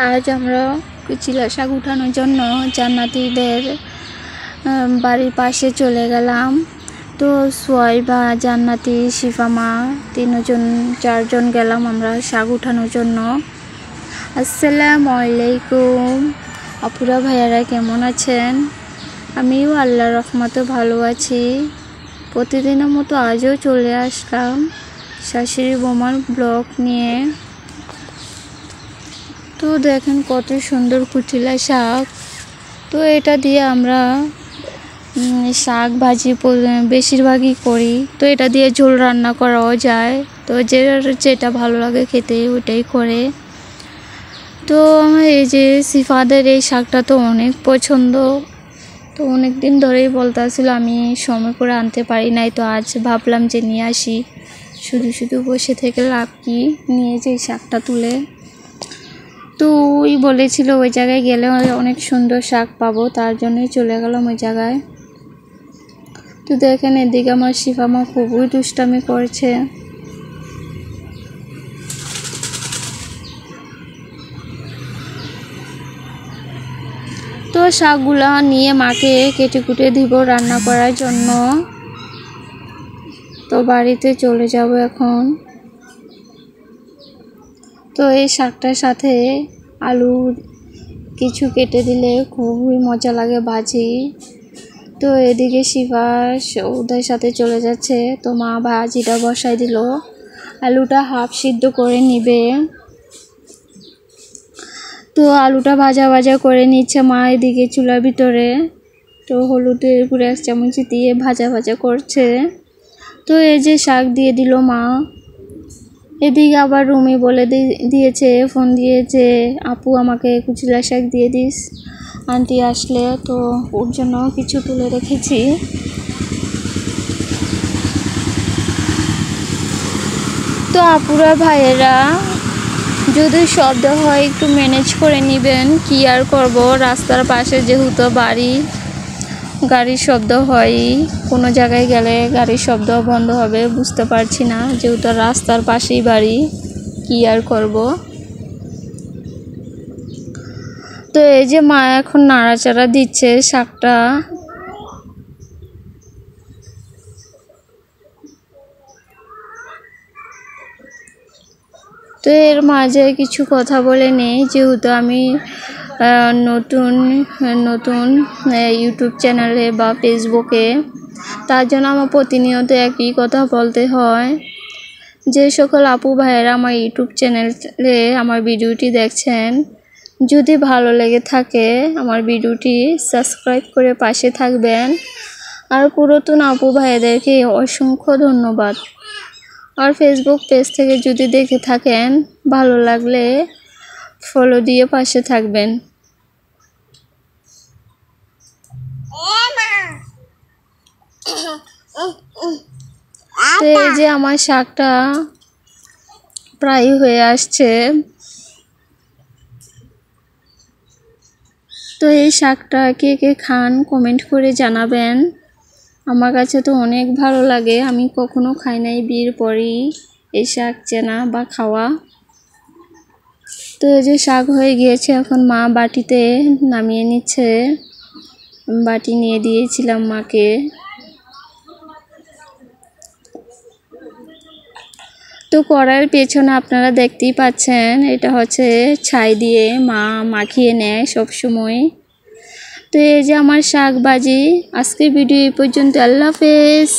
আজ আমরা কুচিলা শাক উঠানোর জন্য জান্নাতীদের বাড়ির পাশে চলে গেলাম। তো সোয়াইবা, জান্নাতি, শিফামা চারজন গেলাম আমরা শাক উঠানোর জন্য। আসসালামু আলাইকুম আপুরা ভাইয়ারা, কেমন আছেন? আমিও আল্লাহর রহমতে ভালো আছি। প্রতিদিনের মতো আজও চলে আসলাম শাশুড়ি বৌমার ব্লগ নিয়ে। তো দেখেন কত সুন্দর কুচিলা শাক। তো এটা দিয়ে আমরা শাক ভাজি বেশিরভাগই করি। তো এটা দিয়ে ঝোল রান্না করাও যায়। তো যেটা ভালো লাগে খেতে ওইটাই করে। তো এই যে সিফাদের এই শাকটা তো অনেক পছন্দ। তো অনেক দিন ধরেই বলতে আসছিল আমি সময় করে আনতে পারি নাই। তো আজ ভাবলাম যে নিয়ে আসি, শুধু শুধু বসে থেকে লাভ কি, নিয়ে যে শাকটা তুলে। তো ওই বলেছিল ওই জায়গায় গেলে অনেক সুন্দর শাক পাবো, তার জন্যই চলে গেলাম ওই জায়গায়। তো দেখেন এদিকে আমার শিফামা খুবই দুষ্টামি করছে। তো শাকগুলা নিয়ে মাকে কেটে কুটে দিব রান্না করার জন্য। তো বাড়িতে চলে যাব এখন। তো এই শাকটার সাথে আলু কিছু কেটে দিলে খুবই মজা লাগে ভাজি। তো এদিকে শিফা ওদের সাথে চলে যাচ্ছে। তো মা ভাজিটা বসাই দিল, আলুটা হাফ সিদ্ধ করে নিবে। তো আলুটা ভাজা ভাজা করে নিচ্ছে মা এদিকে চুলার ভিতরে। তো হলুদের গুঁড়ো 1 চামচ দিয়ে ভাজা ভাজা করছে। তো এই যে শাক দিয়ে দিল মা। এদিকে আবার রুমি বলে দিয়েছে, ফোন দিয়েছে, আপু আমাকে কুচিলা শাক দিয়ে দিস আন্টি আসলে। তো ওর জন্য কিছু তুলে রেখেছি। তো আপুরা ভাইয়েরা, যদি শব্দ হয় একটু ম্যানেজ করে নেবেন, কি আর করব, রাস্তার পাশে যেহেতু বাড়ি, গাড়ির শব্দ হয়। কোনো জায়গায় গেলে গাড়ির শব্দ বন্ধ হবে বুঝতে পারছি না, যেহেতু রাস্তার পাশেই বাড়ি, কি আর করব। তো এই যে মা এখন নাড়াচাড়া দিচ্ছে শাকটা। তো এর মাঝে কিছু কথা বলে নেই, যেহেতু আমি নতুন ইউটিউব চ্যানেলে বা ফেসবুকে, তার জন্য আমার প্রতিনিয়ত একই কথা বলতে হয়। যে সকল আপু ভাইয়েরা আমার ইউটিউব চ্যানেলে আমার ভিডিওটি দেখছেন, যদি ভালো লেগে থাকে আমার ভিডিওটি সাবস্ক্রাইব করে পাশে থাকবেন। আর পুরাতন আপু ভাইদেরকে অসংখ্য ধন্যবাদ। আর ফেসবুক পেজ থেকে যদি দেখে থাকেন, ভালো লাগলে ফলো দিয়ে পাশে থাকবেন। তো এই যে আমার শাকটা প্রায় হয়ে আসছে। তো এই শাকটা কে কে খান কমেন্ট করে জানাবেন। আমার কাছে তো অনেক ভালো লাগে, আমি কখনো খাই নাই বিয়ের পরেই এই শাক চেনা বা খাওয়া। তো এই যে শাক হয়ে গিয়েছে, এখন মা বাটিতে নামিয়ে নিচ্ছে। বাটি নিয়ে দিয়েছিলাম মাকে। তো কড়াইয়ের পেছনে আপনারা দেখতেই পাচ্ছেন, এটা হচ্ছে ছাই দিয়ে মা মাখিয়ে নেয় সবসময়। তো এই যে আমার শাক ভাজি। আজকের ভিডিও এই পর্যন্ত। আল্লাহ হাফেজ।